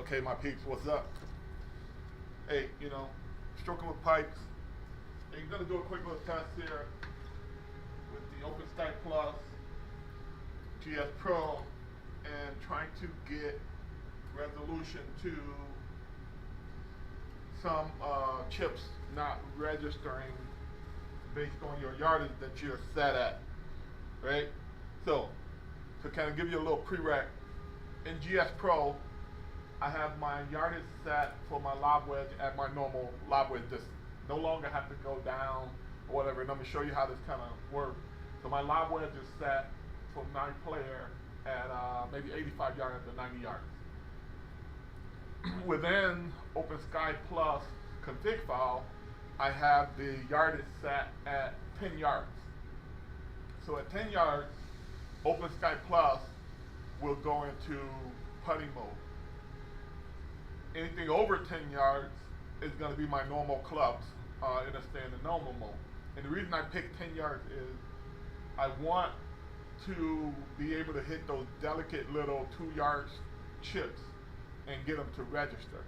Okay, my peeps, what's up? Hey, Strok'en with pipes. And you're gonna do a quick little test here with the OpenSkyPlus GSPro and trying to get resolution to some chips not registering based on your yardage that you're set at, right? So, to kind of give you a little prereq, in GSPro, I have my yardage set for my lob wedge at my normal lob wedge distance. No longer have to go down or whatever, and I'm gonna show you how this kind of works. So my lob wedge is set for my player at maybe 85 yards to 90 yards. Within OpenSkyPlus Config file, I have the yardage set at 10 yards. So at 10 yards, OpenSkyPlus will go into putting mode. Anything over 10 yards is going to be my normal clubs in a standard normal mode. And the reason I picked 10 yards is I want to be able to hit those delicate little 2-yard chips and get them to register.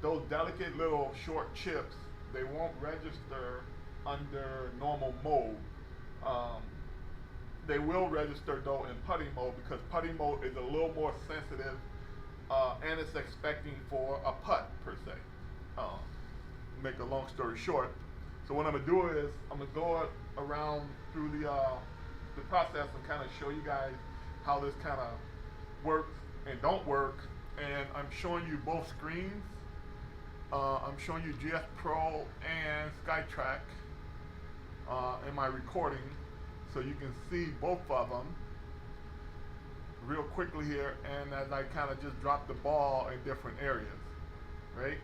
Those delicate little short chips, they won't register under normal mode. They will register though in putting mode because putting mode is a little more sensitive and it's expecting for a putt per se. Make a long story short. So what I'm gonna do is I'm gonna go around through the process and kind of show you guys how this kind of works and don't work. And I'm showing you both screens. I'm showing you GSPro and SkyTrack in my recording, so you can see both of them real quickly here. And as I kind of just drop the ball in different areas, right?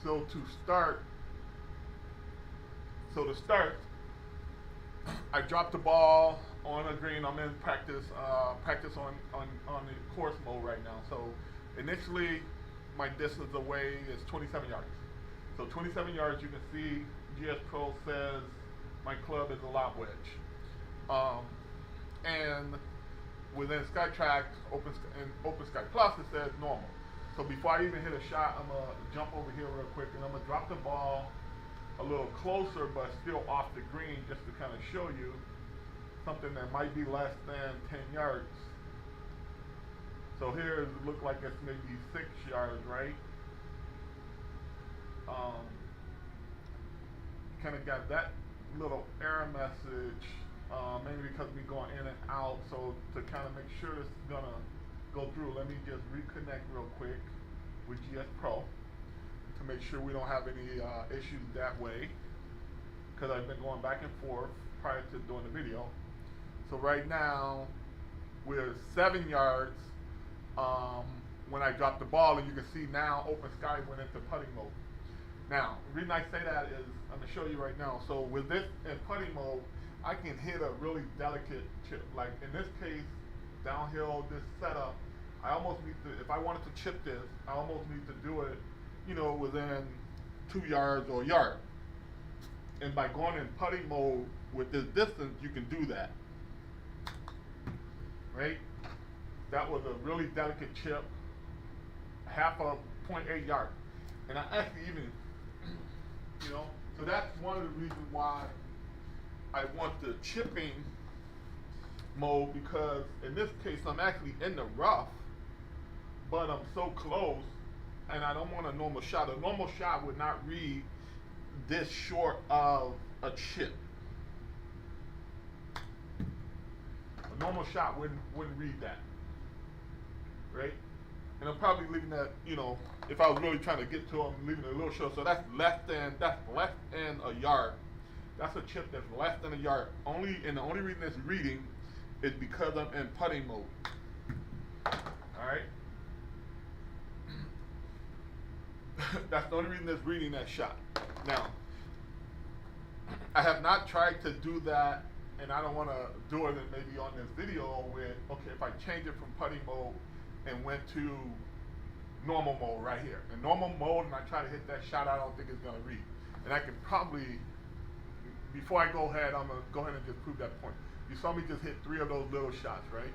So to start, I dropped the ball on a green. I'm in practice on the course mode right now. So initially, my distance away is 27 yards. So 27 yards, you can see GSPro says my club is a lob wedge. And within SkyTrack, OpenSkyPlus, it says normal. So before I even hit a shot, I'm gonna jump over here real quick and I'm gonna drop the ball a little closer, but still off the green, just to kind of show you something that might be less than 10 yards. So here it looks like it's maybe 6 yards, right? Kind of got that little error message, maybe because we going in and out. So to kind of make sure this is gonna go through, let me just reconnect real quick with GSPro to make sure we don't have any issues that way, because I've been going back and forth prior to doing the video. So right now we're 7 yards when I dropped the ball, and you can see now OpenSky went into putting mode. Now, the reason I say that is I'm gonna show you right now. So with this in putting mode, I can hit a really delicate chip. Like in this case, downhill, this setup, I almost need to, if I wanted to chip this, I almost need to do it, within 2 yards or a yard. And by going in putting mode with this distance, you can do that, right? That was a really delicate chip, half a 0.8 yard. And I actually even, so that's one of the reasons why I want the chipping mode, because in this case, I'm actually in the rough, but I'm so close, and I don't want a normal shot. A normal shot would not read this short of a chip. A normal shot wouldn't read that, right? And I'm probably leaving that, if I was really trying to get to them, leaving it a little short. So that's less than a yard. That's a chip that's less than a yard. And the only reason it's reading is because I'm in putting mode. All right. That's the only reason it's reading that shot. Now, I have not tried to do that, and I don't want to do it maybe on this video with, okay, if I change it from putting mode and went to normal mode right here. In normal mode, and I try to hit that shot, I don't think it's gonna read. And I can probably, before I go ahead, I'm gonna go ahead and just prove that point. You saw me just hit 3 of those little shots, right?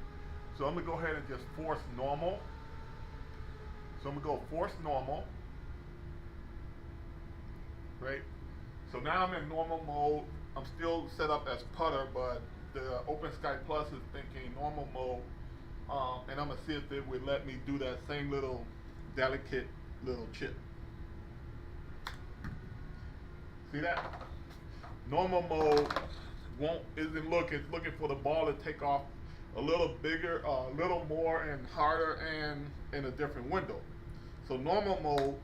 So I'm gonna go ahead and just force normal, So I'm gonna go force normal, right? So now I'm in normal mode. I'm still set up as putter, but the OpenSkyPlus is thinking normal mode. And I'm gonna see if it would let me do that same little delicate little chip. See that? Normal mode isn't looking, it's looking for the ball to take off a little bigger, a little more and harder and in a different window. So normal mode,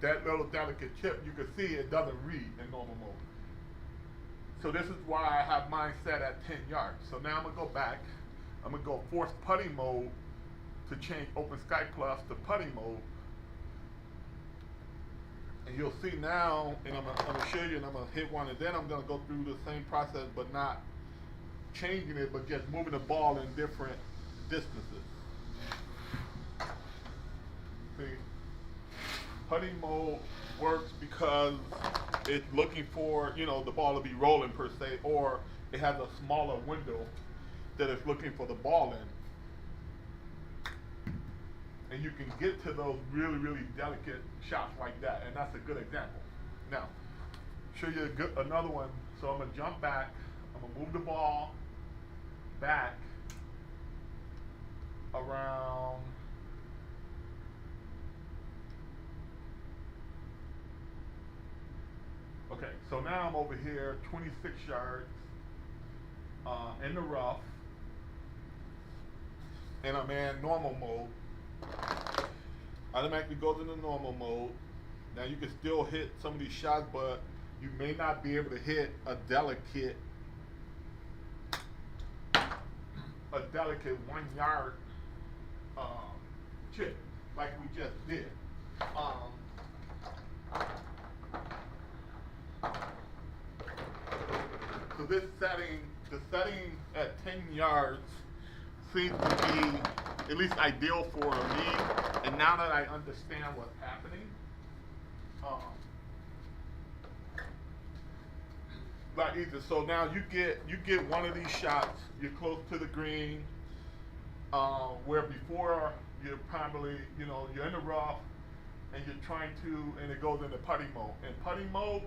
that little delicate chip, you can see it doesn't read in normal mode. So this is why I have mine set at 10 yards. So now I'm gonna go back, I'm gonna go force putting mode to change OpenSkyPlus to putting mode. And you'll see now, and I'm gonna show you, and I'm gonna hit one, and then I'm gonna go through the same process, but not changing it, but just moving the ball in different distances. See, putting mode works because it's looking for, you know, the ball to be rolling per se, or it has a smaller window that it's looking for the ball in. And you can get to those really, really delicate shots like that, and that's a good example. Now, show you another one. So I'm gonna jump back, I'm gonna move the ball back around okay, so now I'm over here 26 yards in the rough, and I'm in normal mode. Automatically goes into normal mode. Now you can still hit some of these shots, but you may not be able to hit a delicate 1 yard chip like we just did. So this setting, the setting at 10 yards seems to be at least ideal for me. And now that I understand what's happening, like either. So now you get one of these shots, you're close to the green, where before you're probably, you know, you're in the rough and you're trying to, and it goes into putting mode. And putting mode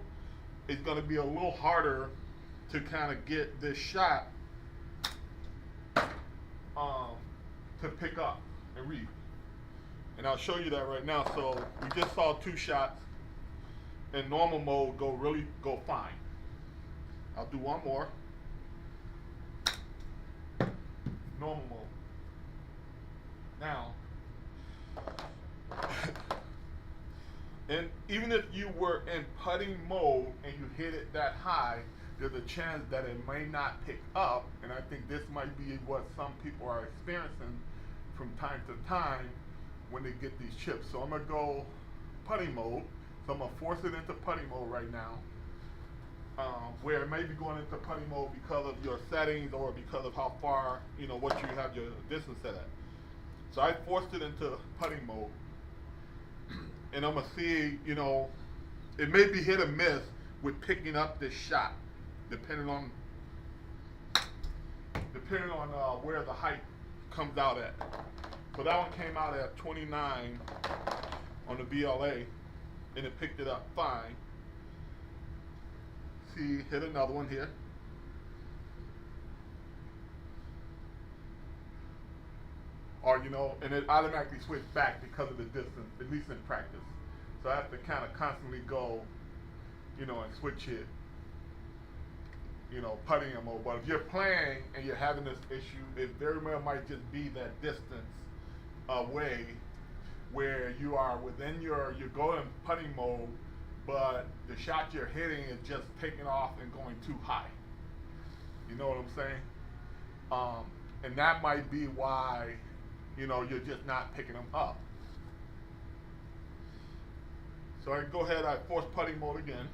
is going to be a little harder to kind of get this shot to pick up and read. And I'll show you that right now. So we just saw 2 shots in normal mode go fine. I'll do one more. Normal mode. Now, and even if you were in putting mode and you hit it that high, there's a chance that it may not pick up, and I think this might be what some people are experiencing from time to time when they get these chips. So I'm gonna go putting mode. So I'm gonna force it into putting mode right now, where it may be going into putting mode because of your settings or because of how far, you know, what you have your distance set at. So I forced it into putting mode, and I'm gonna see, you know, it may be hit or miss with picking up this shot, depending on where the height comes out at. So that one came out at 29 on the BLA, and it picked it up fine. See, hit another one here. Or, you know, and it automatically switched back because of the distance, at least in practice. So I have to kind of constantly go, you know, and switch it, you know, putting in mode. But if you're playing and you're having this issue, it very well might just be that distance away where you are within you're going putting mode, but the shot you're hitting is just taking off and going too high. You know what I'm saying? And that might be why, you know, you're just not picking them up. So I go ahead, I force putting mode again.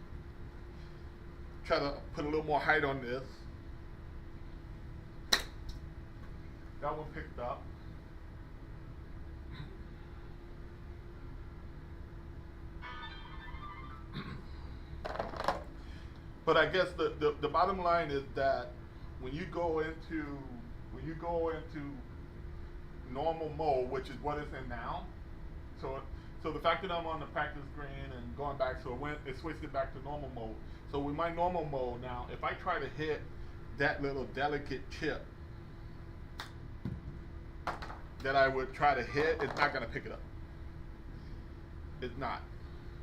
Try to put a little more height on this. That one picked up. But I guess the bottom line is that when you go into normal mode, which is what it's in now. So the fact that I'm on the practice screen and going back, so it switched it back to normal mode. So with my normal mode now, if I try to hit that little delicate tip that I would try to hit, it's not going to pick it up. It's not.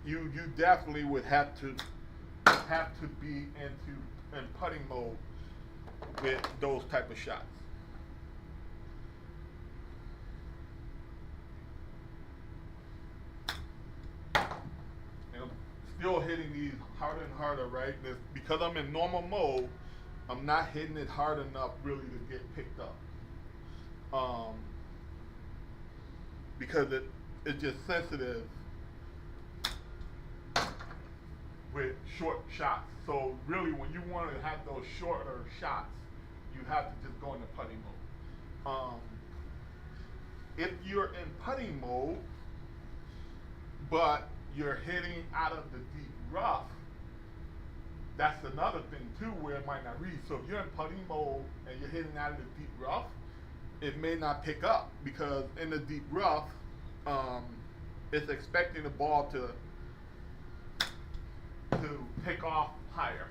You definitely would have to be in putting mode with those type of shots. And I'm still hitting these harder and harder, right? Because I'm in normal mode, I'm not hitting it hard enough really to get picked up. Because it's just sensitive with short shots. So really, when you want to have those shorter shots, you have to just go into putting mode. If you're in putting mode, but you're hitting out of the deep rough, that's another thing too where it might not read. So if you're in putting mode and you're hitting out of the deep rough, it may not pick up because in the deep rough, it's expecting the ball to take off higher.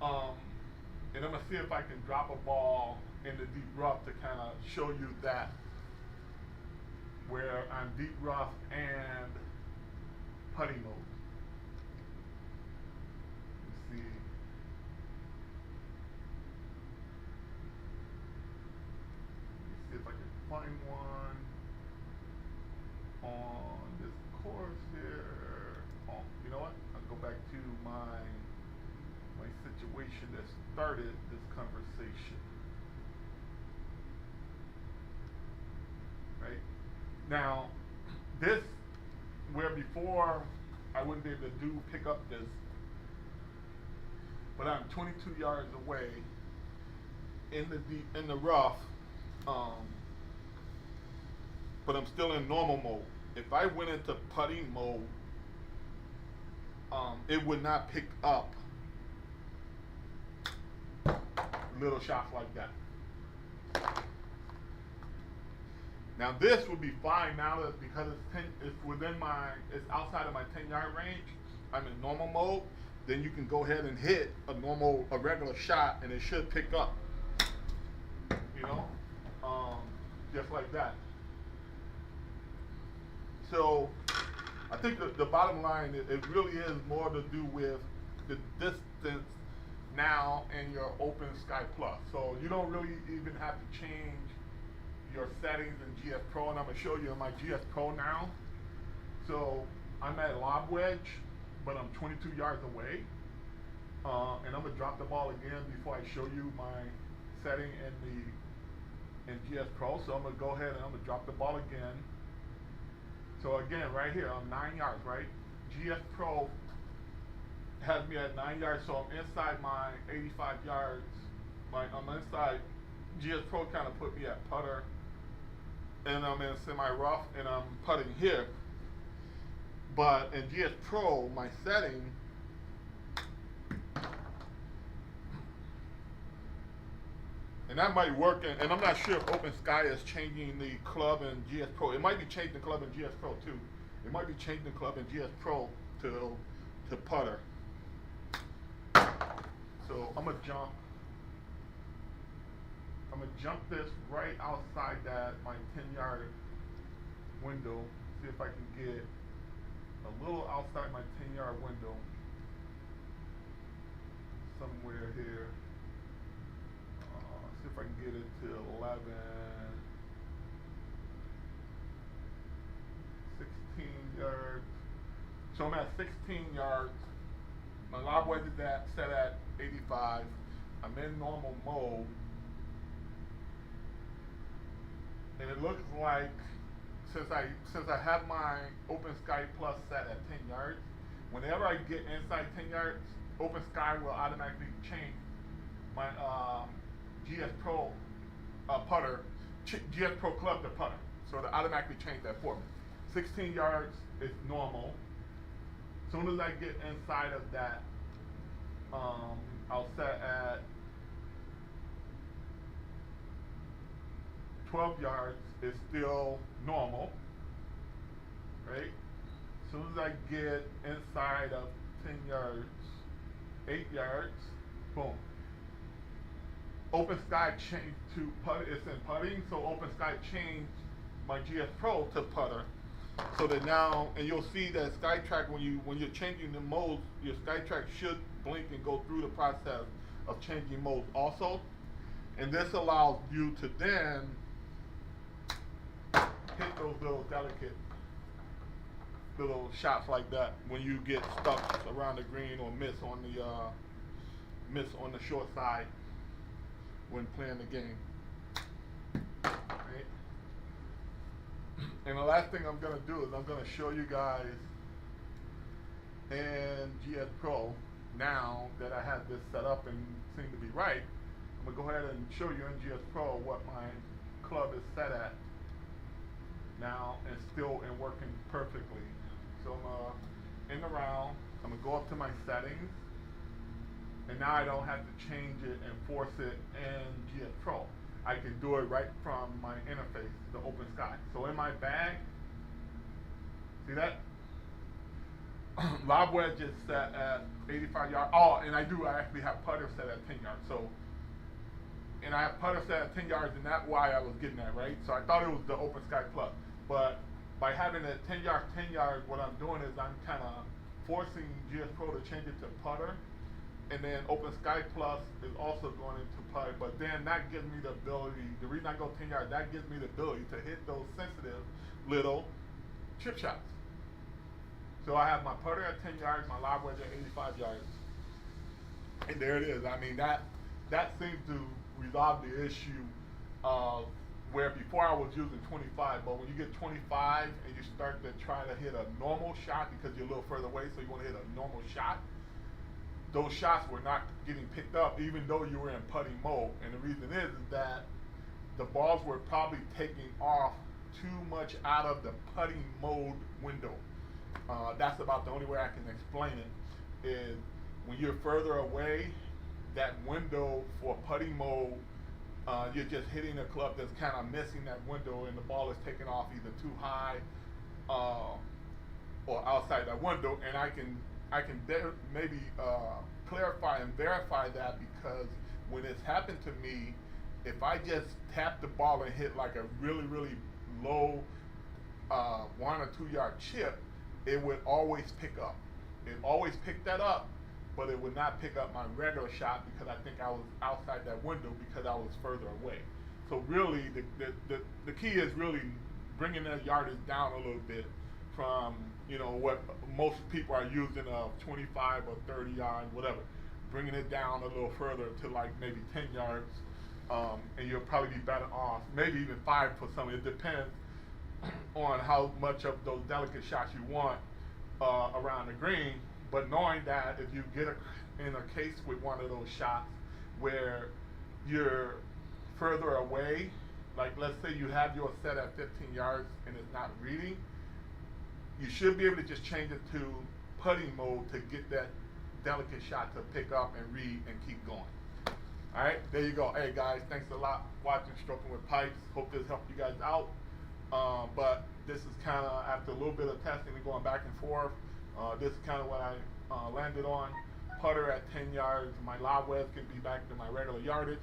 And I'm gonna see if I can drop a ball in the deep rough to kind of show you that where I'm deep rough and putting mode. Let's see. Let's see if I can find one on this course here. Oh, you know what? I'll go back to my situation that started this conversation. Right? Now, this, where before I wouldn't be able to pick up this, but I'm 22 yards away in the rough, but I'm still in normal mode. If I went into putting mode, it would not pick up little shots like that. Now this would be fine now that because it's outside of my 10-yard range. I'm in normal mode. Then you can go ahead and hit a regular shot, and it should pick up. You know, just like that. So I think the bottom line, it really is more to do with the distance now in your OpenSkyPlus. So you don't really even have to change your settings in GSPro, and I'm going to show you in my GSPro now. So I'm at lob wedge, but I'm 22 yards away. And I'm going to drop the ball again before I show you my setting in GSPro. So I'm going to go ahead and I'm going to drop the ball again. So again, right here, I'm 9 yards, right? GSPro has me at 9 yards, so I'm inside my 85 yards. I'm inside. GSPro kind of put me at putter, and I'm in semi-rough, and I'm putting here. But in GSPro, my setting, and that might work, and I'm not sure if OpenSky is changing the club in GSPro. It might be changing the club in GSPro too. It might be changing the club in GSPro to putter. So I'm gonna jump this right outside that my 10-yard window. See if I can get a little outside my 10-yard window. Somewhere here. See if I can get it to 11, 16 yards. So I'm at 16 yards. My lob wedge is set at 85. I'm in normal mode. And it looks like since I have my OpenSkyPlus set at 10 yards, whenever I get inside 10 yards, OpenSky will automatically change my GSPro putter, GSPro club to putter. So it'll automatically change that for me. 16 yards is normal. As soon as I get inside of that, I'll set at 12 yards is still normal, right? As soon as I get inside of 10 yards, 8 yards, boom. OpenSky changed to putt. It's in putting, so OpenSky changed my GSPro to putter. So that now, and you'll see that SkyTrack when you're changing the modes, your SkyTrack should blink and go through the process of changing modes also. And this allows you to then hit those little delicate little shots like that when you get stuck around the green or miss on the short side when playing the game. Right? And the last thing I'm gonna do is I'm gonna show you guys in GSPro, now that I have this set up and seem to be right, I'm gonna go ahead and show you in GSPro what my club is set at now and still and working perfectly. So I'm in the round, I'm gonna go up to my settings, and now I don't have to change it and force it in GSPro. I can do it right from my interface, the OpenSky. So in my bag, see that? Lob wedge is set at 85 yards. Oh, and I actually have putter set at 10 yards. So, and I have putter set at 10 yards, and that's why I was getting that, right? So I thought it was the OpenSkyPlus. But by having it 10 yards, what I'm doing is I'm kind of forcing GSPro to change it to putter. And then OpenSkyPlus is also going into putter, but then that gives me the ability, the reason I go 10 yards, that gives me the ability to hit those sensitive little chip shots. So I have my putter at 10 yards, my lob wedge at 85 yards. And there it is. I mean, that seems to resolve the issue of where before I was using 25, but when you get 25 and you start to try to hit a normal shot because you're a little further away, so you want to hit a normal shot, those shots were not getting picked up even though you were in putting mode. And the reason is that the balls were probably taking off too much out of the putting mode window. That's about the only way I can explain it, is when you're further away, that window for putting mode, you're just hitting a club that's kind of missing that window, and the ball is taking off either too high or outside that window. And I can maybe clarify and verify that, because when it's happened to me, if I just tap the ball and hit like a really, really low 1 or 2 yard chip, it would always pick up. It always picked that up, but it would not pick up my regular shot because I think I was outside that window because I was further away. So really, the key is really bringing that yardage down a little bit from, you know, what most people are using of 25 or 30 yards, whatever. Bringing it down a little further to like maybe 10 yards, and you'll probably be better off. Maybe even 5 for some. It depends on how much of those delicate shots you want around the green. But knowing that if you get in a case with one of those shots where you're further away, like let's say you have yours set at 15 yards and it's not reading, you should be able to just change it to putting mode to get that delicate shot to pick up and read and keep going. All right, there you go. Hey guys, thanks a lot for watching Strok'en with Pipes. Hope this helped you guys out. But this is kind of, after a little bit of testing and going back and forth, this is kind of what I landed on. Putter at 10 yards, my lob wedge can be back to my regular yardage,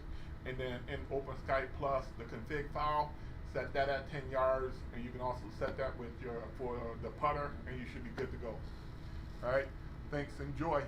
and then in OpenSkyPlus, the config file, set that at 10 yards, and you can also set that with for the putter, and you should be good to go. All right, thanks, enjoy.